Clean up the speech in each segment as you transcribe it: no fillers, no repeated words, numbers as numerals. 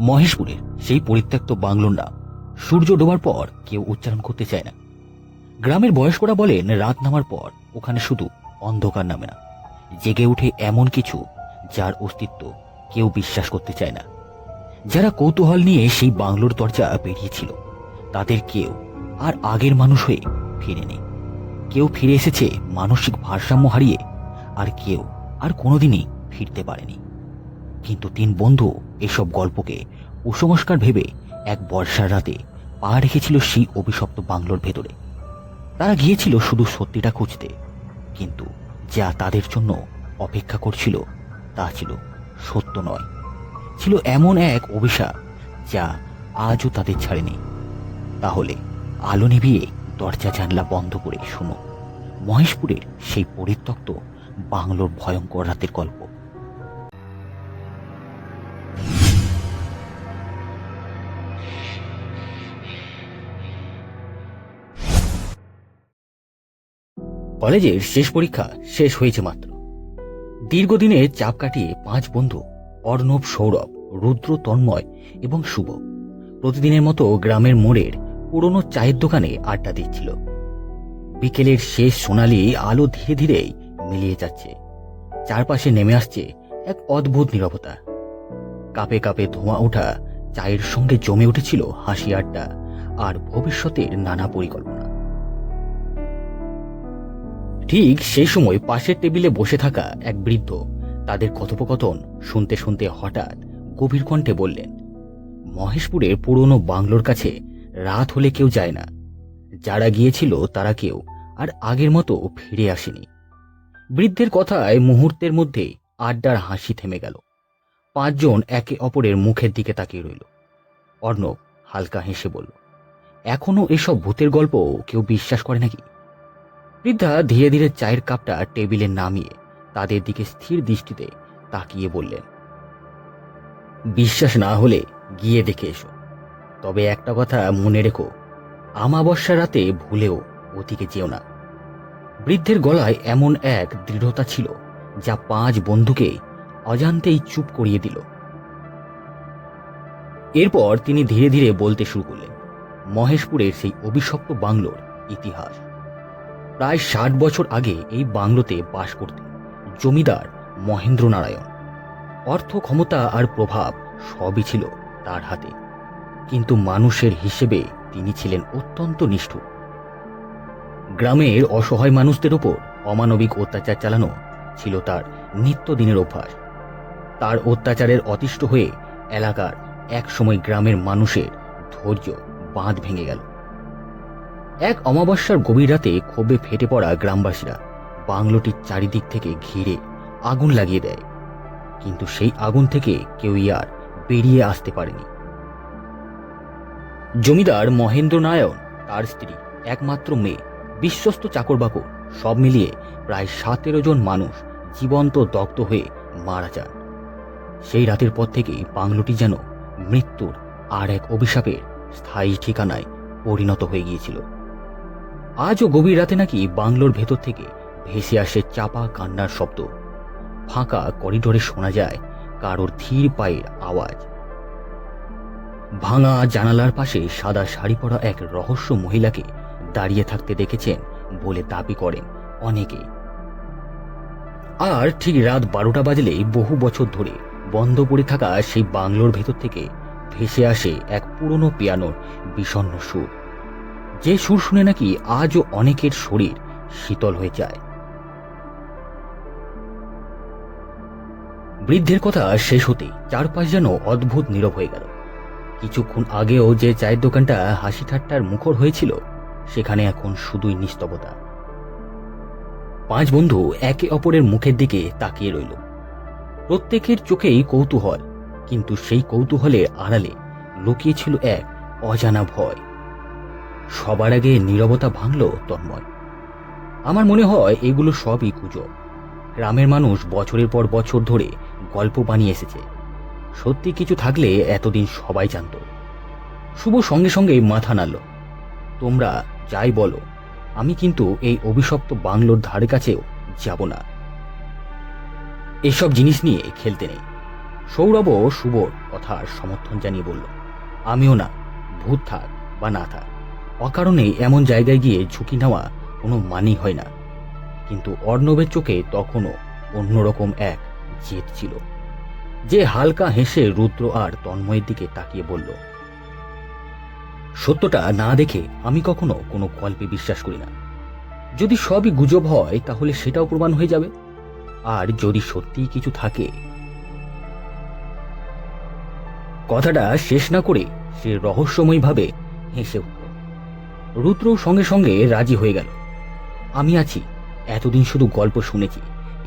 মহেশপুরের সেই পরিত্যক্ত বাংলোর নাম সূর্য ডোবার পর কেউ উচ্চারণ করতে চায় না। গ্রামের বয়স্করা বলেন, রাত নামার পর ওখানে শুধু অন্ধকার নামে না, জেগে উঠে এমন কিছু যার অস্তিত্ব কেউ বিশ্বাস করতে চায় না। যারা কৌতূহল নিয়ে সেই বাংলোর দরজা বেরিয়েছিল তাদের কেউ আর আগের মানুষ হয়ে ফিরেনি। কেউ ফিরে এসেছে মানসিক ভারসাম্য হারিয়ে, আর কেউ আর কোনোদিনই ফিরতে পারেনি। কিন্তু তিন বন্ধু এসব গল্পকে কুসংস্কার ভেবে এক বর্ষার রাতে পা রেখেছিল সেই অভিশপ্ত বাংলোর ভেতরে। তারা গিয়েছিল শুধু সত্যিটা খুঁজতে, কিন্তু যা তাদের জন্য অপেক্ষা করছিল তা ছিল সত্য নয়, ছিল এমন এক অভিশাপ যা আজও তাদের ছাড়েনি। তাহলে আলো নিভিয়ে দরজা জানলা বন্ধ করে শুনো মহেশপুরের সেই পরিত্যক্ত বাংলোর ভয়ঙ্কর রাতের গল্প। কলেজের শেষ পরীক্ষা শেষ হয়েছে মাত্র। দীর্ঘদিনের চাপ কাটিয়ে পাঁচ বন্ধু অর্ণব, সৌরভ, রুদ্র, তন্ময় এবং শুভ প্রতিদিনের মতো গ্রামের মোড়ের পুরনো চায়ের দোকানে আড্ডা দিচ্ছিল। বিকেলের শেষ সোনালি আলো ধীরে ধীরে মিলিয়ে যাচ্ছে। চারপাশে নেমে আসছে এক অদ্ভুত নীরবতা। কাপে কাপে ধোঁয়া ওঠা চায়ের সঙ্গে জমে উঠেছিল হাসি, আড্ডা আর ভবিষ্যতের নানা পরিকল্পনা। ঠিক সেই সময় পাশের টেবিলে বসে থাকা এক বৃদ্ধ তাদের কথোপকথন শুনতে শুনতে হঠাৎ গভীর কণ্ঠে বললেন, মহেশপুরের পুরনো বাংলোর কাছে রাত হলে কেউ যায় না। যারা গিয়েছিল তারা কেউ আর আগের মতো ফিরে আসেনি। বৃদ্ধের কথায় মুহূর্তের মধ্যে আড্ডার হাসি থেমে গেল। পাঁচজন একে অপরের মুখের দিকে তাকিয়ে রইল। অর্ণব হালকা হেসে বলল, এখনো এসব ভূতের গল্প কেউ বিশ্বাস করে নাকি? বৃদ্ধা ধীরে ধীরে চায়ের কাপটা টেবিলে নামিয়ে তাদের দিকে স্থির দৃষ্টিতে তাকিয়ে বললেন, বিশ্বাস না হলে গিয়ে দেখে এসো। তবে একটা কথা মনে রেখো, আমাবস্যা রাতে ভুলেও ওদিকে যেও না। বৃদ্ধের গলায় এমন এক দৃঢ়তা ছিল যা পাঁচ বন্ধুকে অজান্তেই চুপ করিয়ে দিল। এরপর তিনি ধীরে ধীরে বলতে শুরু করলেন মহেশপুরের সেই অভিশপ্ত বাংলোর ইতিহাস। প্রায় 60 বছর আগে এই বাংলোতে বাস করতেন জমিদার মহেন্দ্র নারায়ণ। অর্থ, ক্ষমতা আর প্রভাব সবই ছিল তার হাতে, কিন্তু মানুষের হিসেবে তিনি ছিলেন অত্যন্ত নিষ্ঠুর। গ্রামের অসহায় মানুষদের ওপর অমানবিক অত্যাচার চালানো ছিল তার নিত্যদিনের অভ্যাস। তার অত্যাচারের অতিষ্ঠ হয়ে এলাকার এক সময় গ্রামের মানুষের ধৈর্য বাঁধ ভেঙে গেল। এক অমাবস্যার গভীর রাতে ক্ষোভে ফেটে পড়া গ্রামবাসীরা বাংলোটির চারিদিক থেকে ঘিরে আগুন লাগিয়ে দেয়, কিন্তু সেই আগুন থেকে কেউই আর বেরিয়ে আসতে পারেনি। জমিদার মহেন্দ্র নারায়ণ, তার স্ত্রী, একমাত্র মেয়ে, বিশ্বস্ত চাকরবাকর সব মিলিয়ে প্রায় 17 জন মানুষ জীবন্ত দগ্ধ হয়ে মারা যান। সেই রাতের পর থেকেই বাংলোটি যেন মৃত্যুর আর এক অভিশাপের স্থায়ী ঠিকানায় পরিণত হয়ে গিয়েছিল। আজও গভীর রাতে নাকি বাংলোর ভেতর থেকে ভেসে আসে চাপা কান্নার শব্দ। ফাঁকা করিডোরে শোনা যায় কারোর ধীর পায়ের আওয়াজ। ভাঙা জানালার পাশে সাদা শাড়ি পরা এক রহস্য মহিলাকে দাঁড়িয়ে থাকতে দেখেছেন বলে দাবি করেন অনেকে। আর ঠিক রাত 12টা বাজলেই বহু বছর ধরে বন্ধ পড়ে থাকা সেই বাংলোর ভেতর থেকে ভেসে আসে এক পুরনো পিয়ানোর বিষণ্ণ সুর, যে সুর শুনে নাকি আজও অনেকের শরীর শীতল হয়ে যায়। বৃদ্ধের কথা শেষ হতে চারপাশ যেন অদ্ভুত নীরব হয়ে গেল। কিছুক্ষণ আগেও যে চায়ের দোকানটা হাসি ঠাট্টার মুখর হয়েছিল, সেখানে এখন শুধুই নিস্তবতা। পাঁচ বন্ধু একে অপরের মুখের দিকে তাকিয়ে রইল। প্রত্যেকের চোখেই কৌতূহল, কিন্তু সেই কৌতূহলের আড়ালে লুকিয়ে ছিল এক অজানা ভয়। সবার আগে নীরবতা ভাঙল তন্ময়। আমার মনে হয় এগুলো সবই গুজব। গ্রামের মানুষ বছরের পর বছর ধরে গল্প বানিয়ে এসেছে। সত্যি কিছু থাকলে এতদিন সবাই জানত। শুভ সঙ্গে সঙ্গে মাথা নাড়ল। তোমরা যাই বলো, আমি কিন্তু এই অভিশপ্ত বাংলোর ধারে কাছেও যাব না। এসব জিনিস নিয়ে খেলতে নেই। সৌরভও শুভর কথার সমর্থন জানিয়ে বলল, আমিও না, ভূত থাক বা না থাক, অকারণে এমন জায়গায় গিয়ে ঝুঁকি নেওয়া কোনো মানেই হয় না। কিন্তু অর্ণবের চোখে তখনও অন্যরকম এক জেদ ছিল, যে হালকা হেসে রুদ্র আর তন্ময়ের দিকে তাকিয়ে বলল, সত্যটা না দেখে আমি কখনো কোনো গল্পে বিশ্বাস করি না। যদি সবই গুজব হয় তাহলে সেটাও প্রমাণ হয়ে যাবে, আর যদি সত্যিই কিছু থাকে। কথাটা শেষ না করে সে রহস্যময়ভাবে হেসে উঠল। রুদ্র সঙ্গে সঙ্গে রাজি হয়ে গেল। আমি আছি, এতদিন শুধু গল্প শুনেছি,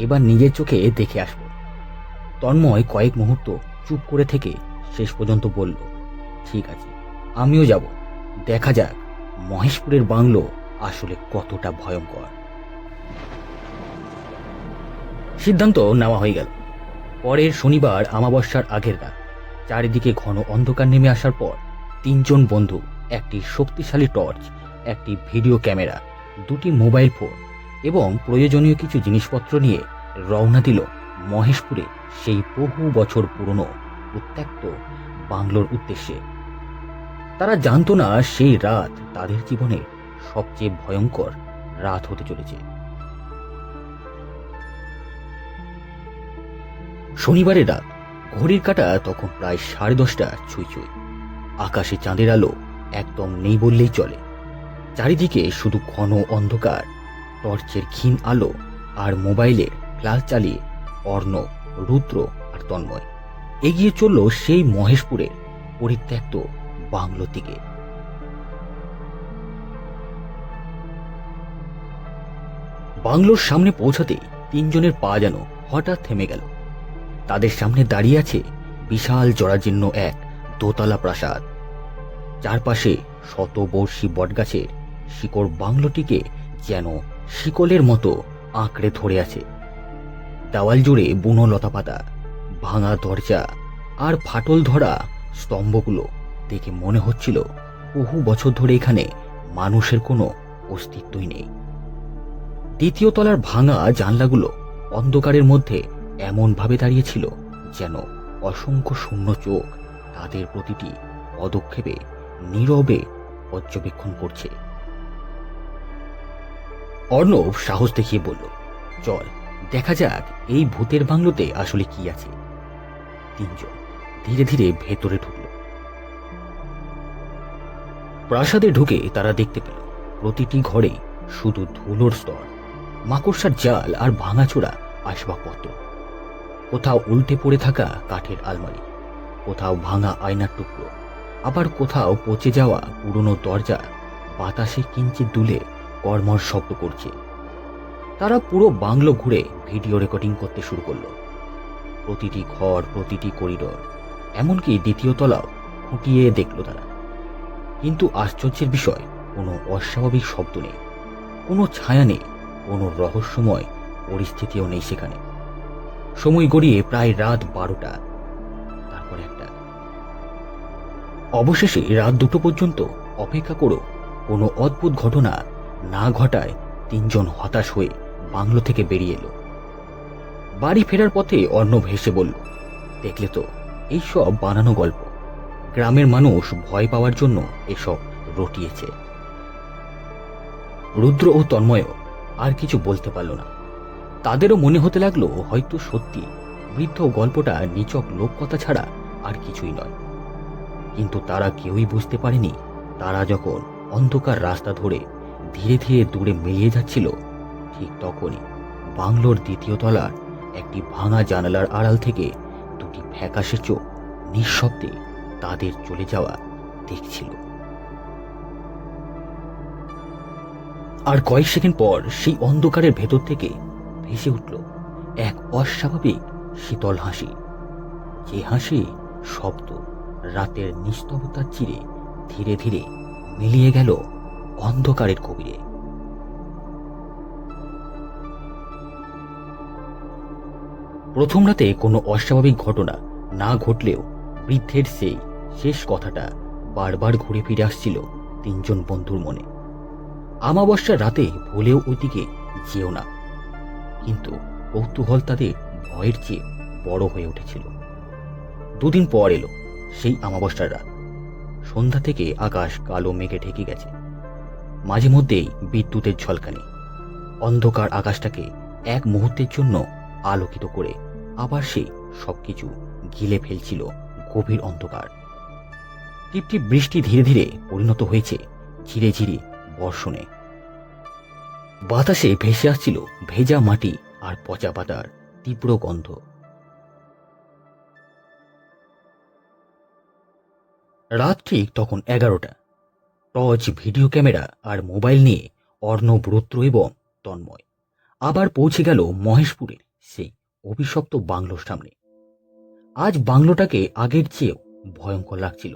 এবার নিজের চোখে দেখে আসব। তন্ময় কয়েক মুহূর্ত চুপ করে থেকে শেষ পর্যন্ত বলল, ঠিক আছে, আমিও যাব, দেখা যাক মহেশপুরের বাংলো আসলে কতটা ভয়ঙ্কর। সিদ্ধান্ত নেওয়া হয়ে গেল। পরের শনিবার আমাবস্যার আগের রাত, চারিদিকে ঘন অন্ধকার নেমে আসার পর তিনজন বন্ধু একটি শক্তিশালী টর্চ, একটি ভিডিও ক্যামেরা, দুটি মোবাইল ফোন এবং প্রয়োজনীয় কিছু জিনিসপত্র নিয়ে রওনা দিল মহেশপুরে সেই বহু বছর পুরনো উত্ত্যক্ত বাংলোর উদ্দেশ্যে। তারা জানতো না সেই রাত তাদের জীবনের সবচেয়ে ভয়ঙ্কর রাত হতে চলেছে। শনিবারের রাত, ঘড়ির কাঁটা তখন প্রায় 10:30 ছুঁই ছুঁই। আকাশে চাঁদের আলো একদম নেই বললেই চলে। চারিদিকে শুধু ঘন অন্ধকার, টর্চের ক্ষীণ আলো আর মোবাইলের ফ্ল্যাশ চালিয়ে অর্ণব, রুদ্র আর তন্ময় এগিয়ে চলল সেই মহেশপুরের পরিত্যক্ত বাংলোর দিকে। বাংলোর সামনে পৌঁছাতেই তিনজনের পা যেন হঠাৎ থেমে গেল। তাদের সামনে দাঁড়িয়ে আছে বিশাল জরাজীর্ণ এক দোতলা প্রাসাদ। চারপাশে শতবর্ষী বটগাছের শিকড় বাংলোটিকে যেন শিকলের মতো আঁকড়ে ধরে আছে। দেওয়াল জুড়ে বুনো লতাপাতা, ভাঙা দরজা আর ফাটল ধরা স্তম্ভগুলো দেখে মনে হচ্ছিল বহু বছর ধরে এখানে মানুষের কোনো অস্তিত্বই নেই। দ্বিতীয় তলার ভাঙা জানলাগুলো অন্ধকারের মধ্যে এমনভাবে দাঁড়িয়েছিল যেন অসংখ্য শূন্য চোখ তাদের প্রতিটি পদক্ষেপে নীরবে পর্যবেক্ষণ করছে। অর্ণব সাহস দেখিয়ে বলল, চল দেখা যাক এই ভূতের বাংলোতে আসলে কি আছে। তিনজন ধীরে ধীরে ভেতরে ঢুকল। প্রাসাদে ঢুকে তারা দেখতে পেল প্রতিটি ঘরে শুধু ধুলোর স্তর, মাকড়সার জাল আর ভাঙাচোরা আসবাবপত্র। কোথাও উল্টে পড়ে থাকা কাঠের আলমারি, কোথাও ভাঙা আয়নার টুকরো, আবার কোথাও পচে যাওয়া পুরনো দরজা বাতাসে কিঞ্চিত দুলে কর্মর শব্দ করছে। তারা পুরো বাংলো ঘুরে ভিডিও রেকর্ডিং করতে শুরু করলো। প্রতিটি ঘর, প্রতিটি করিডোর, এমনকি দ্বিতীয় তলাও খুঁটিয়ে দেখল তারা। কিন্তু আশ্চর্যের বিষয়, কোনো অস্বাভাবিক শব্দ নেই, কোনো ছায়া নেই, কোনো রহস্যময় পরিস্থিতিও নেই সেখানে। সময় গড়িয়ে প্রায় রাত 12টা, তারপর 1টা। অবশেষে রাত 2টো পর্যন্ত অপেক্ষা করো কোনো অদ্ভুত ঘটনা না ঘটায় তিনজন হতাশ হয়ে বাংলো থেকে বেরিয়ে এলো। বাড়ি ফেরার পথে অর্ণব হেসে বলল, দেখলে তো, এইসব বানানো গল্প। গ্রামের মানুষ ভয় পাওয়ার জন্য এসব রটিয়েছে। রুদ্র ও তন্ময়ও আর কিছু বলতে পারল না। তাদেরও মনে হতে লাগলো হয়তো সত্যি বৃদ্ধ গল্পটা নিছক লোককথা ছাড়া আর কিছুই নয়। কিন্তু তারা কেউই বুঝতে পারেনি, তারা যখন অন্ধকার রাস্তা ধরে ধীরে ধীরে দূরে মিলিয়ে যাচ্ছিল, ঠিক তখনই বাংলোর দ্বিতীয় তলার একটি ভাঙা জানালার আড়াল থেকে দুটি ফ্যাকাশে চোখ নিঃশব্দে তাদের চলে যাওয়া দেখছিল। আর কয়েক সেকেন্ড পর সেই অন্ধকারের ভেতর থেকে ভেসে উঠল এক অস্বাভাবিক শীতল হাসি, যে হাসি শব্দ রাতের নিস্তব্ধতার চিরে ধীরে ধীরে মিলিয়ে গেল অন্ধকারের গভীরে। প্রথম রাতে কোনো অস্বাভাবিক ঘটনা না ঘটলেও বৃদ্ধের সেই শেষ কথাটা বারবার ঘুরে ফিরে আসছিল তিনজন বন্ধুর মনে। আমাবস্যার রাতে ভুলেও ওইদিকে যেও না। কিন্তু কৌতূহল তাদের ভয়ের চেয়ে বড় হয়ে উঠেছিল। দুদিন পর এলো সেই অমাবস্যার রাত। সন্ধ্যা থেকে আকাশ কালো মেঘে ঢেকে গেছে। মাঝে মধ্যেই বিদ্যুতের ঝলকানি অন্ধকার আকাশটাকে এক মুহূর্তের জন্য আলোকিত করে আবার সেই সবকিছু গিলে ফেলছিল গভীর অন্ধকার। টিপটিপ বৃষ্টি ধীরে ধীরে পরিণত হয়েছে ঝিরে ঝিরে বর্ষণে। বাতাসে ভেসে আসছিল ভেজা মাটি আর পচা পাতার তীব্র গন্ধ। রাত ঠিক তখন 11টা। টর্চ, ভিডিও ক্যামেরা আর মোবাইল নিয়ে অর্ণব, রুদ্র এবং তন্ময় আবার পৌঁছে গেল মহেশপুরের সেই অভিশপ্ত বাংলোর সামনে। আজ বাংলোটাকে আগের চেয়েও ভয়ঙ্কর লাগছিল।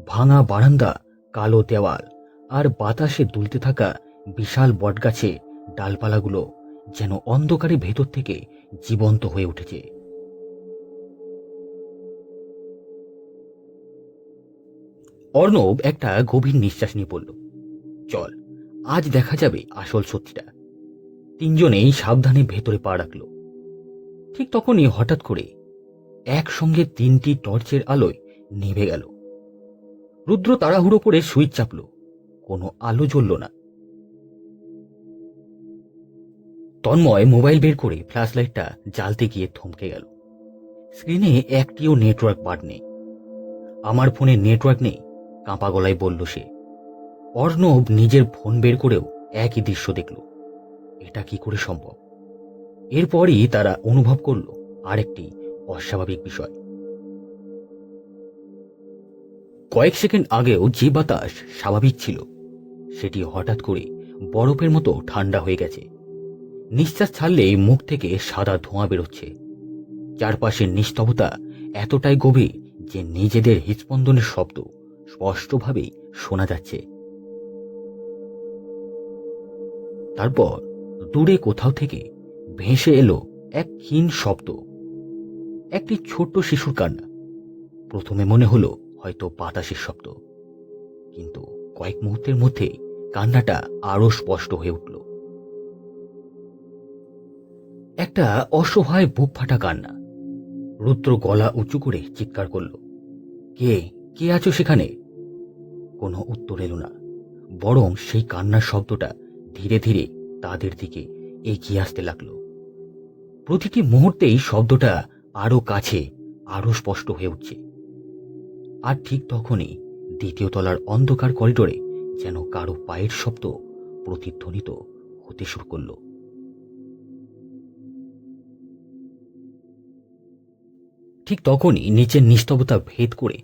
ভাঙা বারান্দা, কালো দেওয়াল আর বাতাসে দুলতে থাকা বিশাল বটগাছে ডালপালাগুলো যেন অন্ধকারের ভেতর থেকে জীবন্ত হয়ে উঠেছে। অর্ণব একটা গভীর নিঃশ্বাস নিয়ে পড়ল। চল, আজ দেখা যাবে আসল সত্যিটা। তিনজনেই সাবধানে ভেতরে পা রাখল। ঠিক তখনই হঠাৎ করে একসঙ্গে 3টি টর্চের আলোয় নিভে গেল। রুদ্র তাড়াহুড়ো করে সুইচ চাপল, কোনো আলো জ্বলল না। তন্ময় মোবাইল বের করে ফ্ল্যাশ লাইটটা জ্বালতে গিয়ে থমকে গেল। স্ক্রিনে একটিও নেটওয়ার্ক বার নেই। আমার ফোনে নেটওয়ার্ক নেই, কাঁপা গলায় বলল সে। অর্ণব নিজের ফোন বের করেও একই দৃশ্য দেখল। এটা কি করে সম্ভব? এরপরই তারা অনুভব করল আরেকটি অস্বাভাবিক বিষয়। কয়েক সেকেন্ড আগেও যে বাতাস স্বাভাবিক ছিল সেটি হঠাৎ করে বরফের মতো ঠান্ডা হয়ে গেছে। নিঃশ্বাস ছাড়লেই মুখ থেকে সাদা ধোঁয়া বেরোচ্ছে। চারপাশের নিস্তবতা এতটাই গভীর যে নিজেদের হৃৎস্পন্দনের শব্দ স্পষ্টভাবেই শোনা যাচ্ছে। তারপর দূরে কোথাও থেকে ভেসে এলো এক ক্ষীণ শব্দ, একটি ছোট্ট শিশুর কান্না। প্রথমে মনে হলো হয়তো বাতাসের শব্দ, কিন্তু কয়েক মুহূর্তের মধ্যে কান্নাটা আরো স্পষ্ট হয়ে উঠল। একটা অসহায় বুক ফাটা কান্না। রুদ্র গলা উঁচু করে চিৎকার করল, কে কে আছো সেখানে? কোনো উত্তর এলো না, বরং সেই কান্নার শব্দটা ধীরে ধীরে তাদের দিকে এগিয়ে আসতে লাগলো। প্রতিটি মুহূর্তেই শব্দটা আরো কাছে, আরো স্পষ্ট হয়ে উঠছে। আর ঠিক তখনই দ্বিতীয় তলার অন্ধকার করিডোরে যেন কারো পায়ের শব্দ প্রতিধ্বনিত হতে শুরু করলো। ঠিক তখনই নিচের নিস্তবতা ভেদ করে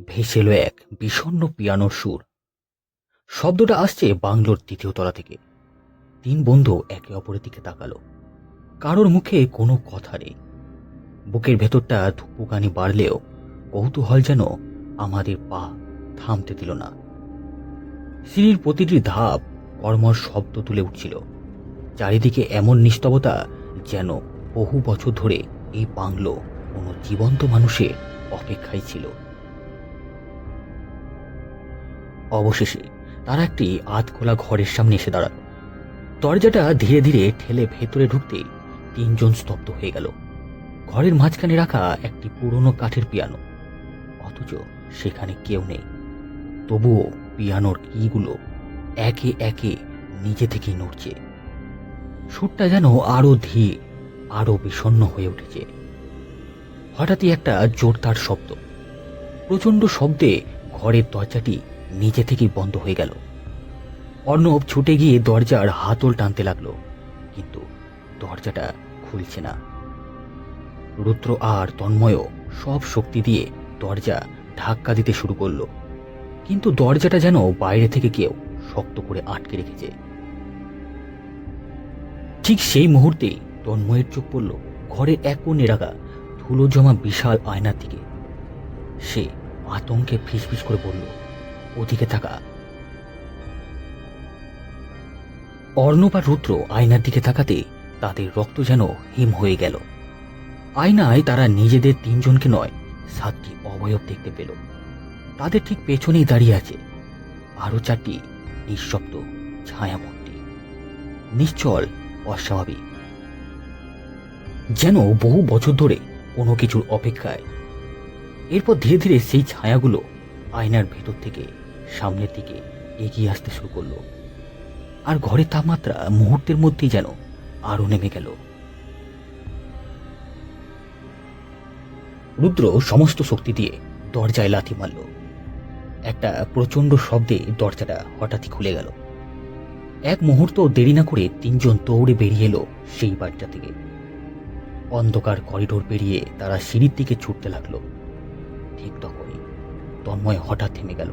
ভেসে এলো এক বিষণ্ণ পিয়ানোর সুর। শব্দটা আসছে বাংলোর দ্বিতীয় তলা থেকে। 3 বন্ধু একে অপরের দিকে তাকালো। কারোর মুখে কোনো কথা নেই। বুকের ভেতরটা ধুকপুকানি বাড়লেও কৌতূহল যেন আমাদের পা থামতে দিল না। সিঁড়ির প্রতিটি ধাপ কর্মর শব্দ তুলে উঠছিল। চারিদিকে এমন নিস্তবতা যেন বহু বছর ধরে এই বাংলো কোনো জীবন্ত মানুষের অপেক্ষায় ছিল। অবশেষে তারা একটি আধখোলা ঘরের সামনে এসে দাঁড়ালো। দরজাটা ধীরে ধীরে ঠেলে ভেতরে ঢুকতেই 3 জন স্তব্ধ হয়ে গেল। ঘরের মাঝখানে রাখা একটি পুরনো কাঠের পিয়ানো, অথচ সেখানে কেউ নেই। তবুও পিয়ানোর কিগুলো একে একে নিজে থেকেই নড়ছে। সুরটা যেন আরো ধীর, আরো বিষণ্ণ হয়ে উঠেছে। হঠাৎই একটা জোরদার শব্দ, প্রচন্ড শব্দে ঘরের দরজাটি নিজে থেকেই বন্ধ হয়ে গেল। অর্ণব ছুটে গিয়ে দরজার হাতল টানতে লাগলো, কিন্তু দরজাটা খুলছে না। রুদ্র আর তন্ময়ও সব শক্তি দিয়ে দরজা ধাক্কা দিতে শুরু করলো, কিন্তু দরজাটা যেন বাইরে থেকে কেউ শক্ত করে আটকে রেখেছে। ঠিক সেই মুহূর্তে তন্ময়ের চোখ পড়ল ঘরের এক কোণে রাখা ধুলো জমা বিশাল আয়নার দিকে। সে আতঙ্কে ফিসফিস করে বলল, ওদিকে তাকা। অর্ণব আর রুদ্র আয়নার দিকে তাকাতে তাদের রক্ত যেন হিম হয়ে গেল। আয়নায় তারা নিজেদের 3 জনকে নয়, 7টি অবয়ব দেখতে পেল। তাদের ঠিক পেছনেই দাঁড়িয়ে আছে আরো 4টি নিঃশব্দ ছায়ামূর্তি, নিশ্চল, অস্বাভাবিক, যেন বহু বছর ধরে কোনো কিছুর অপেক্ষায়। এরপর ধীরে ধীরে সেই ছায়াগুলো আয়নার ভেতর থেকে সামনের দিকে এগিয়ে আসতে শুরু করলো। আর ঘরের তাপমাত্রা মুহূর্তের মধ্যেই যেন আরো নেমে গেল। রুদ্র সমস্ত শক্তি দিয়ে দরজায় লাথি মারল। একটা প্রচন্ড শব্দে দরজাটা হঠাৎই খুলে গেল। এক মুহূর্ত দেরি না করে তিনজন দৌড়ে বেরিয়ে এলো সেই বাড়িটা থেকে। অন্ধকার করিডোর পেরিয়ে তারা সিঁড়ির দিকে ছুটতে লাগলো। ঠিক তখনই তন্ময় হঠাৎ থেমে গেল।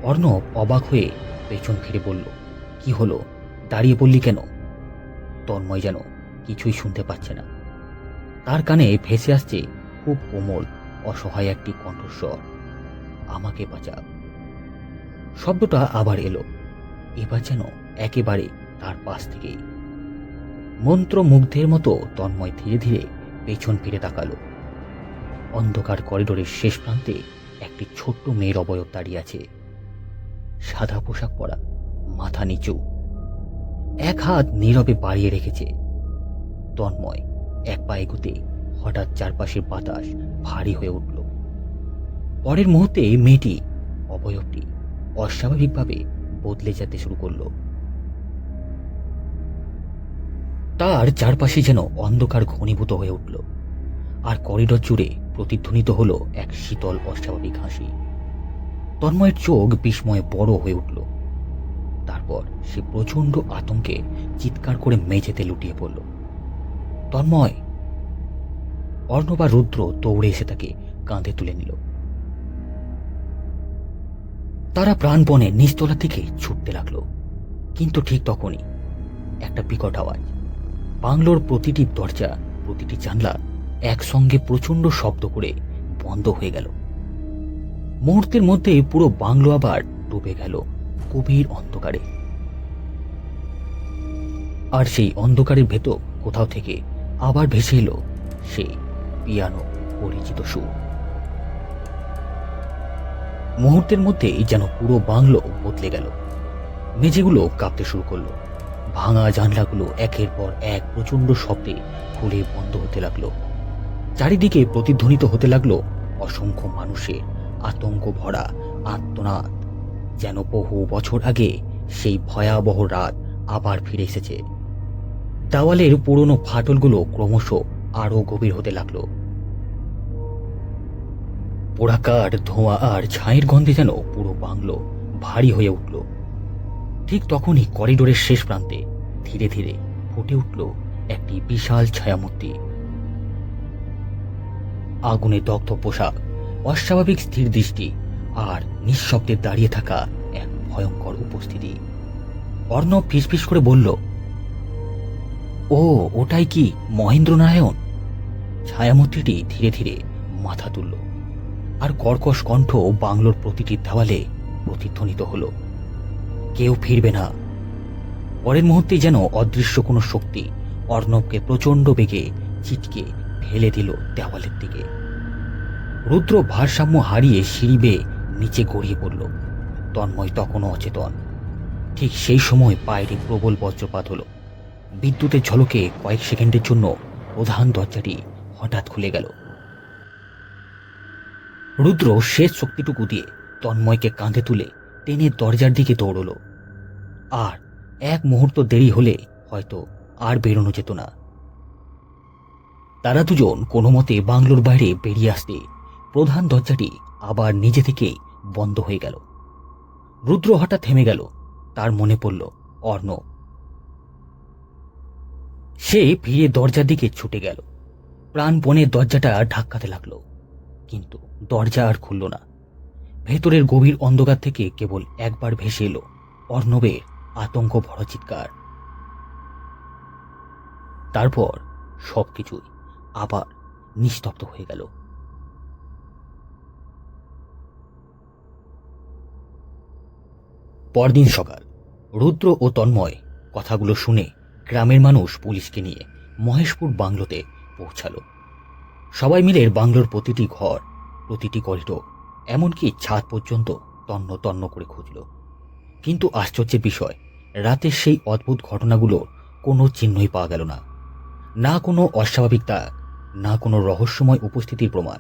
অর্ণব অবাক হয়ে পেছন ফিরে বলল, কি হলো, দাঁড়িয়ে বললি কেন? তন্ময় যেন কিছুই শুনতে পাচ্ছে না। তার কানে ভেসে আসছে খুব কোমল অসহায় একটি কণ্ঠস্বর, আমাকে বাঁচা। শব্দটা আবার এলো, এবার যেন একেবারে তার পাশ থেকেই। মন্ত্রমুগ্ধের মতো তন্ময় ধীরে ধীরে পেছন ফিরে তাকালো। অন্ধকার করিডোরের শেষ প্রান্তে একটি ছোট্ট মেয়ের অবয়ব দাঁড়িয়ে আছে। সাদা পোশাক পরা, মাথা নিচু, এক হাত নীরবে বাড়িয়ে রেখেছে। তন্ময় এক পা এগোতে হঠাৎ চারপাশের বাতাস ভারী হয়ে উঠল। পরের মুহূর্তে মেয়েটি, অবয়বটি অস্বাভাবিকভাবে বদলে যেতে শুরু করলো। তার চারপাশে যেন অন্ধকার ঘনীভূত হয়ে উঠল, আর করিডোর জুড়ে প্রতিধ্বনিত হলো এক শীতল অস্বাভাবিক হাসি। তন্ময়ের চোখ বিস্ময়ে বড় হয়ে উঠল। তারপর সে প্রচন্ড আতঙ্কে চিৎকার করে মেঝেতে লুটিয়ে পড়ল। তন্ময়! অর্ণব আর রুদ্র দৌড়ে এসে তাকে কাঁধে তুলে নিল। তারা প্রাণপণে নিচতলা থেকে ছুটতে লাগলো। কিন্তু ঠিক তখনই একটা বিকট আওয়াজ, বাংলোর প্রতিটি দরজা, প্রতিটি জানলা একসঙ্গে প্রচন্ড শব্দ করে বন্ধ হয়ে গেল। মুহূর্তের মধ্যে পুরো বাংলো আবার ডুবে গেল গভীর অন্ধকারে। আর সেই অন্ধকারের ভেতর কোথাও থেকে আবার ভেসে এলো সেই পিয়ানো পরিচিত সুর। মুহূর্তের মধ্যেই যেন পুরো বাংলো বদলে গেল। মেঝেগুলো কাঁপতে শুরু করলো। ভাঙা জানলাগুলো একের পর এক প্রচন্ড শব্দে খুলে বন্ধ হতে লাগলো। চারিদিকে প্রতিধ্বনিত হতে লাগলো অসংখ্য মানুষের আতঙ্ক ভরা আর্তনাদ, যেন বহু বছর আগে সেই ভয়াবহ রাত আবার ফিরে এসেছে। দেওয়ালের পুরনো ফাটলগুলো ক্রমশ আরো গভীর হতে লাগলো। পোড়াকাঠ, ধোঁয়া আর ছাইয়ের গন্ধে যেন পুরো বাংলো ভারী হয়ে উঠল। ঠিক তখনই করিডোরের শেষ প্রান্তে ধীরে ধীরে ফুটে উঠল একটি বিশাল ছায়ামূর্তি। আগুনে দগ্ধ পোশাক, অস্বাভাবিক স্থির দৃষ্টি আর নিঃশব্দে দাঁড়িয়ে থাকা এক ভয়ঙ্কর উপস্থিতি। অর্ণব ফিসফিস করে বলল, ও ওটাই কি মহেন্দ্রনারায়ণ? ছায়ামূর্তিটি ধীরে ধীরে মাথা তুলল, আর কর্কশ কণ্ঠ বাংলোর প্রতিটি দেওয়ালে প্রতিধ্বনিত হলো, কেউ ফিরবে না। পরের মুহূর্তে যেন অদৃশ্য কোনো শক্তি অর্ণবকে প্রচন্ড বেগে ছিটকে ফেলে দিল দেওয়ালের দিকে। রুদ্র ভারসাম্য হারিয়ে সিঁড়ি বেয়ে নিচে গড়িয়ে পড়ল। তন্ময় তখনও অচেতন। ঠিক সেই সময় বাইরে প্রবল বজ্রপাত হলো। বিদ্যুতের ঝলকে কয়েক সেকেন্ডের জন্য প্রধান দরজাটি হঠাৎ খুলে গেল। রুদ্র শেষ শক্তিটুকু দিয়ে তন্ময়কে কাঁধে তুলে টেনে দরজার দিকে দৌড়ল। আর এক মুহূর্ত দেরি হলে হয়তো আর বেরোনো যেত না। তারা দুজন কোনো মতে বাংলোর বাইরে বেরিয়ে আসতে প্রধান দরজাটি আবার নিজে থেকেই বন্ধ হয়ে গেল। রুদ্র হঠাৎ থেমে গেল। তার মনে পড়ল অর্ণব। সে ফিরে দরজার দিকে ছুটে গেল। প্রাণপণে দরজাটা ধাক্কাতে লাগলো, কিন্তু দরজা আর খুলল না। ভেতরের গভীর অন্ধকার থেকে কেবল একবার ভেসে এলো অর্ণবের আতঙ্ক ভরা চিৎকার। তারপর সবকিছুই আবার নিস্তব্ধ হয়ে গেল। পরদিন সকাল, রুদ্র ও তন্ময় কথাগুলো শুনে গ্রামের মানুষ পুলিশকে নিয়ে মহেশপুর বাংলোতে পৌঁছালো। সবাই মিলে বাংলোর প্রতিটি ঘর, প্রতিটি করিডোর, এমনকি ছাদ পর্যন্ত তন্ন তন্ন করে খুঁজল। কিন্তু আশ্চর্যের বিষয়, রাতের সেই অদ্ভুত ঘটনাগুলোর কোনো চিহ্নই পাওয়া গেল না। না কোনো অস্বাভাবিক দাগ, না কোনো রহস্যময় উপস্থিতির প্রমাণ।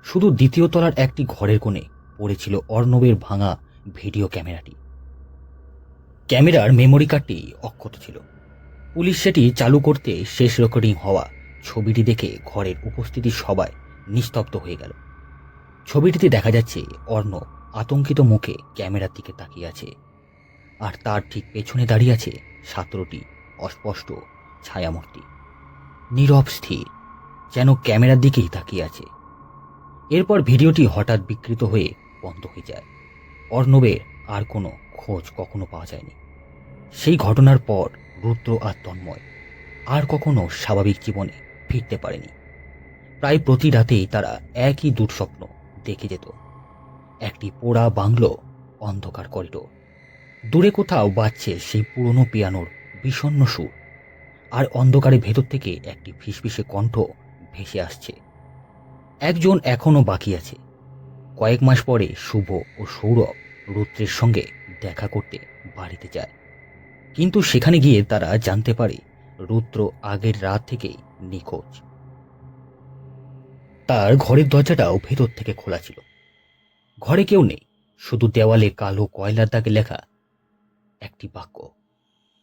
শুধু দ্বিতীয় তলার একটি ঘরের কোণে পড়েছিল অর্ণবের ভাঙা ভিডিও ক্যামেরাটি। ক্যামেরার মেমোরি কার্ডটি অক্ষত ছিল। পুলিশ সেটি চালু করতে শেষ রেকর্ডিং হওয়া ছবিটি দেখে ঘরের উপস্থিতি সবাই নিস্তব্ধ হয়ে গেল। ছবিটিতে দেখা যাচ্ছে অর্ণব আতঙ্কিত মুখে ক্যামেরার দিকে তাকিয়ে আছে, আর তার ঠিক পেছনে দাঁড়িয়ে আছে 17টি অস্পষ্ট ছায়ামূর্তি, নীরব স্থির, যেন ক্যামেরার দিকেই তাকিয়ে আছে। এরপর ভিডিওটি হঠাৎ বিকৃত হয়ে বন্ধ হয়ে যায়। অর্ণবের আর কোনো খোঁজ কখনো পাওয়া যায়নি। সেই ঘটনার পর রুদ্র আর তন্ময় আর কখনো স্বাভাবিক জীবনে ফিরতে পারেনি। প্রায় প্রতি রাতেই তারা একই দুঃস্বপ্ন দেখে যেত। একটি পোড়া বাংলো, অন্ধকার করিডোর, দূরে কোথাও বাজছে সেই পুরনো পিয়ানোর বিষণ্ণ সুর, আর অন্ধকারে ভেতর থেকে একটি ফিসফিসে কণ্ঠ ভেসে আসছে, একজন এখনো বাকি আছে। কয়েক মাস পরে শুভ ও সৌরভ রুদ্রের সঙ্গে দেখা করতে বাড়িতে যায়, কিন্তু সেখানে গিয়ে তারা জানতে পারে রুদ্র আগের রাত থেকেই নিখোঁজ। তার ঘরের দরজাটাও ভেতর থেকে খোলা ছিল। ঘরে কেউ নেই, শুধু দেওয়ালে কালো কয়লার দাগে লেখা একটি বাক্য,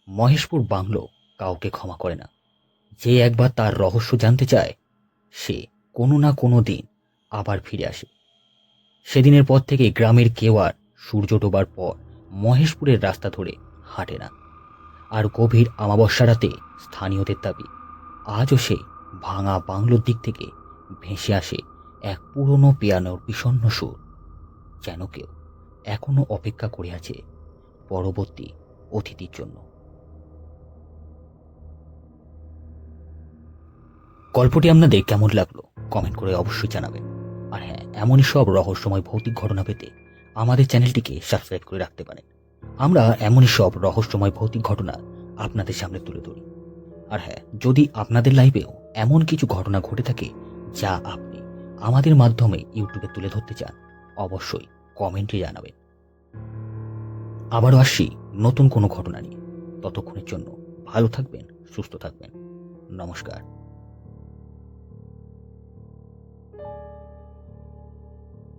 মহেশপুর বাংলো কাউকে ক্ষমা করে না। যে একবার তার রহস্য জানতে চায় সে কোনো না কোনো দিন আবার ফিরে আসে। সেদিনের পর থেকে গ্রামের কেউ আর সূর্য ডোবার পর মহেশপুরের রাস্তা ধরে হাঁটে না। আর গভীর আমাবস্যা রাতে স্থানীয়দের দাবি, আজও সেই ভাঙা বাংলোর দিক থেকে ভেসে আসে এক পুরনো পিয়ানোর বিষণ্ণ সুর, যেন কেউ এখনো অপেক্ষা করে আছে পরবর্তী অতিথির জন্য। গল্পটি আপনাদের কেমন লাগলো কমেন্ট করে অবশ্যই জানাবেন। আর হ্যাঁ, এমনই সব রহস্যময় ভৌতিক ঘটনা পেতে আমাদের চ্যানেলটিকে সাবস্ক্রাইব করে রাখতে পারেন। আমরা এমনই সব রহস্যময় ভৌতিক ঘটনা আপনাদের সামনে তুলে ধরি। আর হ্যাঁ, যদি আপনাদের লাইফেও এমন কিছু ঘটনা ঘটে থাকে যা আপনি আমাদের মাধ্যমে ইউটিউবে তুলে ধরতে চান, অবশ্যই কমেন্টে জানাবেন। আবারও আসছি নতুন কোনো ঘটনা নিয়ে। ততক্ষণের জন্য ভালো থাকবেন, সুস্থ থাকবেন। নমস্কার।